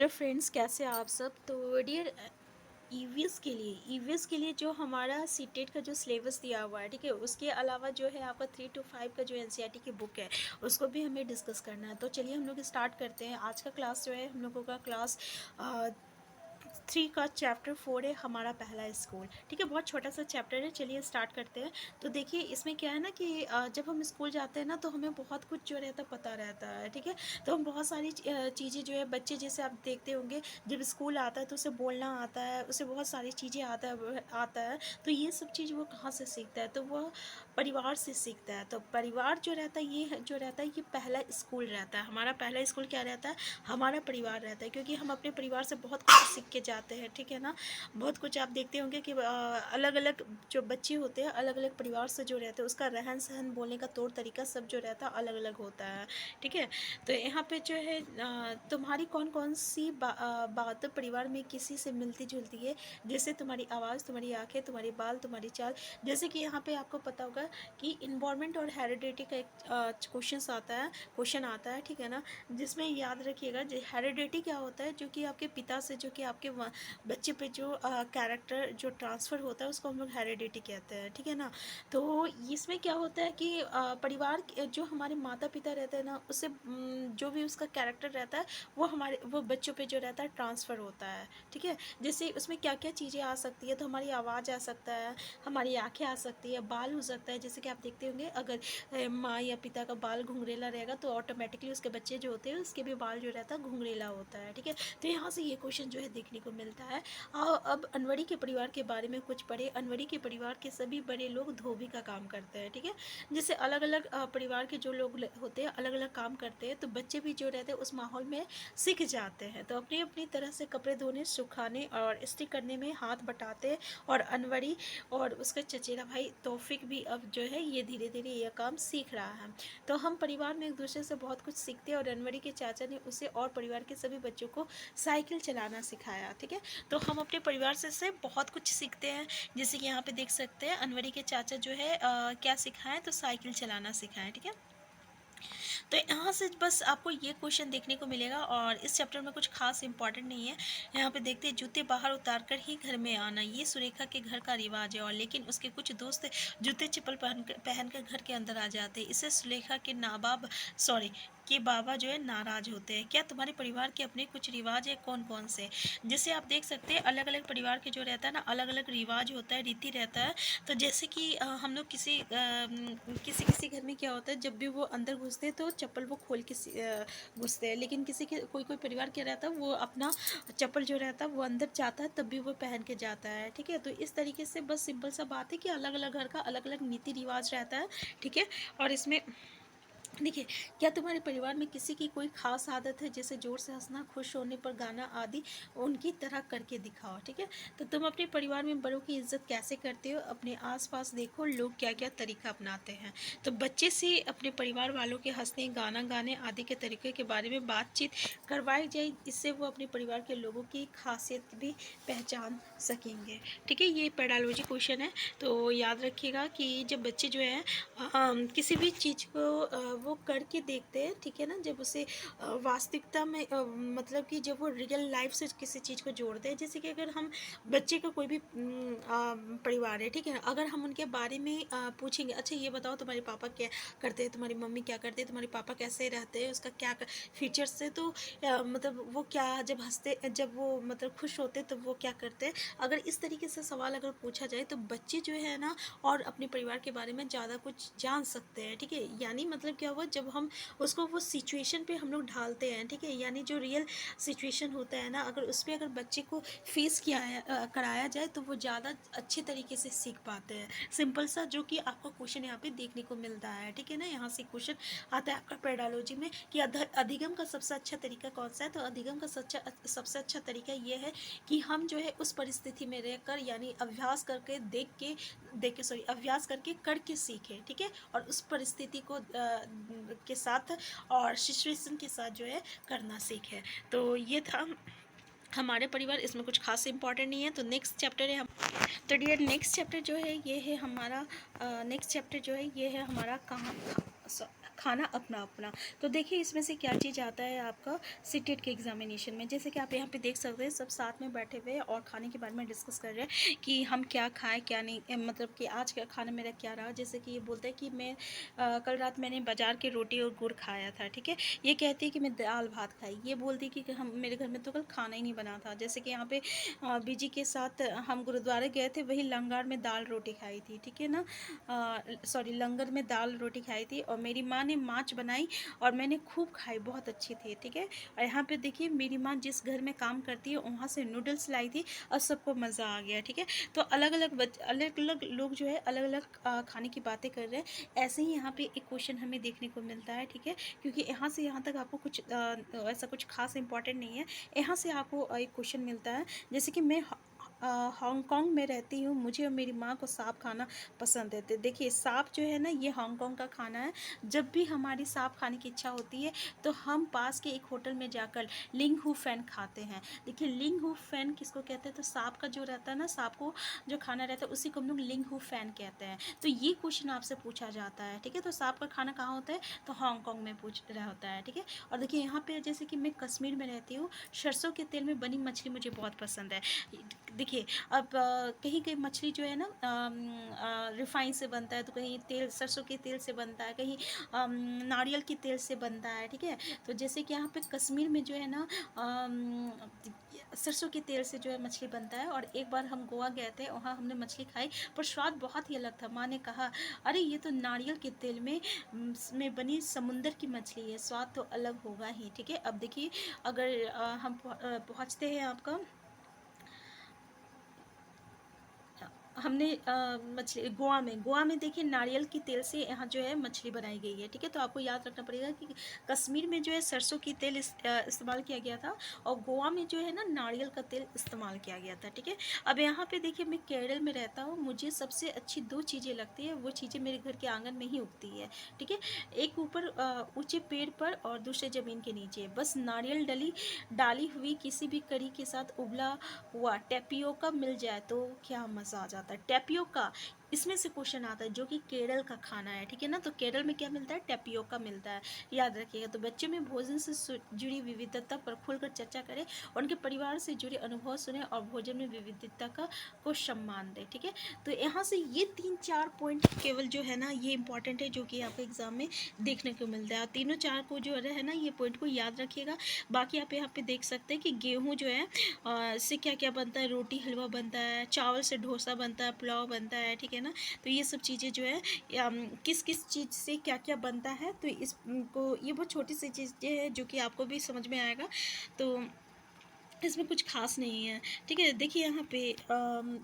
Hello friends, कैसे हैं आप सब। तो डियर, ईवीएस के लिए जो हमारा सीटेट का जो सिलेबस दिया हुआ है, ठीक है, उसके अलावा जो है आपका 3 to 5 का जो एनसीईआरटी की बुक है उसको भी हमें डिस्कस करना है। तो चलिए हम लोग स्टार्ट करते हैं। आज का क्लास जो है हम लोगों का क्लास 3 का चैप्टर 4 है, हमारा पहला स्कूल। ठीक है, बहुत छोटा सा चैप्टर है। चलिए स्टार्ट करते हैं। तो देखिए इसमें क्या है ना कि जब हम स्कूल जाते हैं ना तो हमें बहुत कुछ जो रहता पता रहता है। ठीक है, तो हम बहुत सारी चीज़ें जो है, बच्चे जैसे आप देखते होंगे जब स्कूल आता है तो उसे बोलना आता है, उसे बहुत सारी चीज़ें आता है। तो ये सब चीज़ वो कहाँ से सीखता है, तो वह परिवार से सीखता है। तो परिवार जो रहता है, जो रहता है, ये पहला स्कूल रहता है। हमारा पहला स्कूल क्या रहता है, हमारा परिवार रहता है, क्योंकि हम अपने परिवार से बहुत कुछ सीख के जाते हैं। ठीक है ना, बहुत कुछ आप देखते होंगे कि अलग अलग जो बच्चे होते हैं अलग अलग परिवार से जो रहते हैं उसका रहन सहन, बोलने का तौर तरीका सब जो रहता है अलग अलग होता है। ठीक है, तो यहाँ पे जो है तुम्हारी कौन कौन सी बात परिवार में किसी से मिलती जुलती है, जैसे तुम्हारी आवाज़, तुम्हारी आंखें, तुम्हारी बाल, तुम्हारी चाल। जैसे कि यहाँ पे आपको पता होगा कि इन्वायरमेंट और हेरिडिटी का एक क्वेश्चन आता है। ठीक है ना, जिसमें याद रखिएगा हेरिडिटी क्या होता है, जो कि आपके पिता से जो कि आपके बच्चे पे जो कैरेक्टर जो ट्रांसफ़र होता है उसको हम लोग हेरिडिटी कहते हैं। ठीक है ना, तो इसमें क्या होता है कि परिवार जो हमारे माता पिता रहते हैं ना, उससे जो भी उसका कैरेक्टर रहता है वो बच्चों पे जो रहता है ट्रांसफ़र होता है। ठीक है, जैसे उसमें क्या क्या चीज़ें आ सकती है, तो हमारी आवाज़ आ सकता है, हमारी आँखें आ सकती है, बाल हो सकता है। जैसे कि आप देखते होंगे अगर माँ या पिता का बाल घुंघरेला रहेगा तो ऑटोमेटिकली उसके बच्चे जो होते हैं उसके भी बाल जो रहता है घुंघरेला होता है। ठीक है, तो यहाँ से ये क्वेश्चन जो है देखने को मिलता है। अब अनवरी के परिवार के बारे में कुछ पढ़े। अनवरी के परिवार के सभी बड़े लोग धोबी का काम करते हैं। ठीक है, जैसे अलग अलग परिवार के जो लोग होते हैं अलग अलग काम करते हैं, तो बच्चे भी जो रहते हैं उस माहौल में सीख जाते हैं। तो अपनी अपनी तरह से कपड़े धोने, सुखाने और इस्त्री करने में हाथ बटाते हैं। और अनवरी और उसका चचेरा भाई तौफिक भी अब जो है ये धीरे धीरे यह काम सीख रहा है। तो हम परिवार में एक दूसरे से बहुत कुछ सीखते हैं। और अनवरी के चाचा ने उसे और परिवार के सभी बच्चों को साइकिल चलाना सिखाया। ठीक है, तो हम अपने परिवार से बहुत कुछ सीखते हैं। जैसे कि यहाँ पे देख सकते हैं अनवरी के चाचा जो है क्या सिखाएं, तो साइकिल चलाना सिखाएं। ठीक है, तो यहाँ से बस आपको ये क्वेश्चन देखने को मिलेगा और इस चैप्टर में कुछ खास इंपॉर्टेंट नहीं है। यहाँ पे देखते हैं जूते बाहर उतार कर ही घर में आना, ये सुरेखा के घर का रिवाज है। और लेकिन उसके कुछ दोस्त जूते चप्पल पहन कर घर के अंदर आ जाते हैं। इससे सुलेखा के के बाबा जो है नाराज होते हैं। क्या तुम्हारे परिवार के अपने कुछ रिवाज है, कौन कौन से। जैसे आप देख सकते हैं अलग अलग परिवार के जो रहता है ना अलग अलग रिवाज होता है, रीति रहता है। तो जैसे कि हम लोग किसी किसी घर में क्या होता है, जब भी वो अंदर घुसते हैं तो चप्पल वो खोल के घुसते हैं। लेकिन किसी के कोई कोई परिवार क्या रहता है, वो अपना चप्पल जो रहता है वो अंदर जाता है तब भी वो पहन के जाता है। ठीक है, तो इस तरीके से बस सिंपल सा बात है कि अलग अलग घर का अलग अलग नीति रिवाज रहता है। ठीक है, और इसमें देखिए, क्या तुम्हारे परिवार में किसी की कोई खास आदत है, जैसे जोर से हंसना, खुश होने पर गाना आदि, उनकी तरह करके दिखाओ। ठीक है, तो तुम अपने परिवार में बड़ों की इज्जत कैसे करते हो, अपने आसपास देखो लोग क्या क्या तरीका अपनाते हैं। तो बच्चे से अपने परिवार वालों के हंसने, गाना गाने आदि के तरीके के बारे में बातचीत करवाई जाए, इससे वो अपने परिवार के लोगों की खासियत भी पहचान सकेंगे। ठीक है, ये पेडालॉजी क्वेश्चन है, तो याद रखिएगा कि जब बच्चे जो है किसी भी चीज़ को वो करके देखते हैं। ठीक है ना, जब उसे वास्तविकता में मतलब कि जब वो रियल लाइफ से किसी चीज़ को जोड़ते हैं। जैसे कि अगर हम बच्चे का कोई भी परिवार है, ठीक है ना, अगर हम उनके बारे में पूछेंगे, अच्छा ये बताओ तुम्हारे पापा क्या करते हैं, तुम्हारी मम्मी क्या करते हैं, तुम्हारे पापा कैसे रहते हैं, उसका क्या फीचर्स है, तो मतलब वो क्या जब हंसते, जब वो मतलब खुश होते तो वो क्या करते हैं। अगर इस तरीके से सवाल अगर पूछा जाए तो बच्चे जो है ना और अपने परिवार के बारे में ज़्यादा कुछ जान सकते हैं। ठीक है, यानी मतलब क्या हुआ, जब हम उसको वो सिचुएशन पे हम लोग ढालते हैं। ठीक है, यानी जो रियल सिचुएशन होता है ना, अगर उस पर अगर बच्चे को फेस कराया जाए तो वो ज़्यादा अच्छे तरीके से सीख पाते हैं। सिंपल सा जो कि आपको क्वेश्चन यहाँ पे देखने को मिलता है। ठीक है ना, यहाँ से क्वेश्चन आता है आपका पेडालॉजी में कि अधिगम का सबसे अच्छा तरीका कौन सा है। तो अधिगम का सबसे अच्छा तरीका ये है कि हम जो है उस परिस्थिति में रहकर, यानी अभ्यास करके अभ्यास करके करके सीखें। ठीक है, और उस परिस्थिति को के साथ और सिचुएशन के साथ जो है करना सीखें। तो ये था हमारे परिवार, इसमें कुछ खास इंपॉर्टेंट नहीं है। तो नेक्स्ट चैप्टर है तो डियर नेक्स्ट चैप्टर जो है ये है हमारा खाना अपना अपना। तो देखिए इसमें से क्या चीज़ आता है आपका सीटेट के एग्जामिनेशन में। जैसे कि आप यहाँ पे देख सकते हैं सब साथ में बैठे हुए और खाने के बारे में डिस्कस कर रहे हैं कि हम क्या खाएं क्या नहीं, मतलब कि आज का खाना मेरा क्या रहा। जैसे कि ये बोलते हैं कि मैं कल रात मैंने बाजार की रोटी और गुड़ खाया था, ठीक है। ये कहती है कि मैं दाल भात खाई। ये बोलती है कि हम मेरे घर में तो कल खाना ही नहीं बना था। जैसे कि यहाँ पे बीजी के साथ हम गुरुद्वारे गए थे, वही लंगर में दाल रोटी खाई थी, ठीक है ना। सॉरी, लंगर में दाल रोटी खाई थी और मेरी माँ ने माछ बनाई और मैंने खूब खाई, बहुत अच्छी थी, ठीक है। और यहाँ पे देखिए मेरी माँ जिस घर में काम करती है वहाँ से नूडल्स लाई थी और सबको मज़ा आ गया, ठीक है। तो अलग अलग लोग जो है अलग अलग खाने की बातें कर रहे हैं। ऐसे ही यहाँ पे एक क्वेश्चन हमें देखने को मिलता है, ठीक है, क्योंकि यहाँ से यहाँ तक आपको कुछ ऐसा कुछ खास इंपॉर्टेंट नहीं है। यहाँ से आपको एक क्वेश्चन मिलता है, जैसे कि मैं हांगकांग में रहती हूँ, मुझे और मेरी माँ को सांप खाना पसंद है। तो देखिए सांप जो है ना ये हांगकांग का खाना है। जब भी हमारी सांप खाने की इच्छा होती है तो हम पास के एक होटल में जाकर लिंग हू फैन खाते हैं। देखिए लिंग हू फैन किसको कहते हैं, तो सांप का जो रहता है ना, सांप को जो खाना रहता है उसी को हम लोग लिंग हू फैन कहते हैं। तो ये क्वेश्चन आपसे पूछा जाता है, ठीक है। तो सांप का खाना कहाँ होता है, तो हांगकांग में पूछ रहा होता है, ठीक है। और देखिए यहाँ पे जैसे कि मैं कश्मीर में रहती हूँ, सरसों के तेल में बनी मछली मुझे बहुत पसंद है। देखिए अब कहीं कहीं मछली जो है ना रिफाइन से बनता है, तो कहीं तेल सरसों के तेल से बनता है, कहीं नारियल के तेल से बनता है, ठीक है। तो जैसे कि यहाँ पे कश्मीर में जो है ना सरसों के तेल से जो है मछली बनता है। और एक बार हम गोवा गए थे, वहाँ हमने मछली खाई पर स्वाद बहुत ही अलग था। माँ ने कहा अरे ये तो नारियल के तेल में बनी समुंदर की मछली है, स्वाद तो अलग होगा ही, ठीक है। अब देखिए अगर हम पहुँचते हैं आपका, हमने मछली गोवा में देखिए नारियल के तेल से यहाँ जो है मछली बनाई गई है, ठीक है। तो आपको याद रखना पड़ेगा कि कश्मीर में जो है सरसों की तेल इस्तेमाल किया गया था और गोवा में जो है ना नारियल का तेल इस्तेमाल किया गया था, ठीक है। अब यहाँ पे देखिए मैं केरल में रहता हूँ, मुझे सबसे अच्छी दो चीज़ें लगती है, वो चीज़ें मेरे घर के आंगन में ही उगती है, ठीक है। एक ऊपर ऊँचे पेड़ पर और दूसरे ज़मीन के नीचे, बस नारियल डाली हुई किसी भी करी के साथ उबला हुआ टेपियोका मिल जाए तो क्या मज़ा आ जाता है। टेपियोका इसमें से क्वेश्चन आता है, जो कि केरल का खाना है, ठीक है ना। तो केरल में क्या मिलता है, टेपियोका मिलता है, याद रखिएगा। तो बच्चों में भोजन से जुड़ी विविधता पर खुलकर चर्चा करें, उनके परिवार से जुड़े अनुभव सुने और भोजन में विविधता को सम्मान दें, ठीक है। तो यहाँ से ये 3-4 पॉइंट केवल जो है ना ये इंपॉर्टेंट है, जो कि आपको एग्जाम में देखने को मिलता है। तीनों चार को जो है ना ये पॉइंट को याद रखिएगा। बाकी आप यहाँ पे देख सकते हैं कि गेहूँ जो है से क्या क्या बनता है, रोटी हलवा बनता है, चावल से डोसा बनता है, पुलाव बनता है, ठीक है ना। तो ये सब चीज़ें जो है किस किस चीज़ से क्या क्या बनता है, तो इसको ये बहुत छोटी सी चीज़ें हैं जो कि आपको भी समझ में आएगा। तो इसमें कुछ खास नहीं है, ठीक है। देखिए यहाँ पे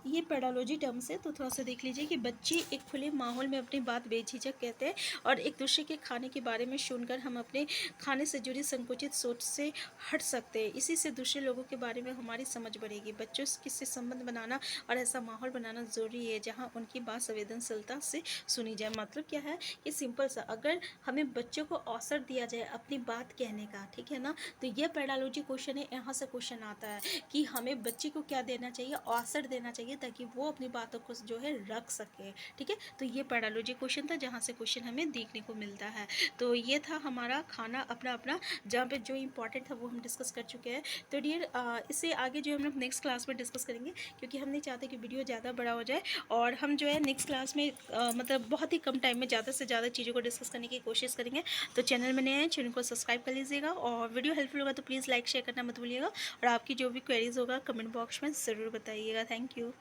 ये पेडालॉजी टर्म्स है, तो थोड़ा सा देख लीजिए कि बच्चे एक खुले माहौल में अपनी बात बेझिझक कहते हैं और एक दूसरे के खाने के बारे में सुनकर हम अपने खाने से जुड़ी संकुचित सोच से हट सकते हैं। इसी से दूसरे लोगों के बारे में हमारी समझ बढ़ेगी। बच्चों से संबंध बनाना और ऐसा माहौल बनाना ज़रूरी है जहाँ उनकी बात संवेदनशीलता से सुनी जाए। मतलब क्या है कि सिंपल सा, अगर हमें बच्चों को अवसर दिया जाए अपनी बात कहने का, ठीक है ना, तो ये पेडालॉजी क्वेश्चन है, यहाँ से क्वेश्चन आता है कि हमें बच्चे को क्या देना चाहिए, अवसर देना चाहिए ताकि वो अपनी बातों को जो है रख सके, ठीक है। तो ये पेडालॉजी क्वेश्चन था जहाँ से क्वेश्चन हमें देखने को मिलता है। तो ये था हमारा खाना अपना अपना, जहाँ पे जो इंपॉर्टेंट था वो हम डिस्कस कर चुके हैं। तो डियर इससे आगे जो हम लोग नेक्स्ट क्लास में डिस्कस करेंगे, क्योंकि हम नहीं चाहते कि वीडियो ज़्यादा बड़ा हो जाए और हम जो है नेक्स्ट क्लास में मतलब बहुत ही कम टाइम में ज़्यादा से ज़्यादा चीज़ों को डिस्कस करने की कोशिश करेंगे। तो चैनल में नए हैं, चैनल को सब्सक्राइब कर लीजिएगा और वीडियो हेल्पफुल होगा तो प्लीज़ लाइक शेयर करना मत भूलिएगा और आपकी जो भी क्वेरीज होगा कमेंट बॉक्स में ज़रूर बताइएगा। Thank you.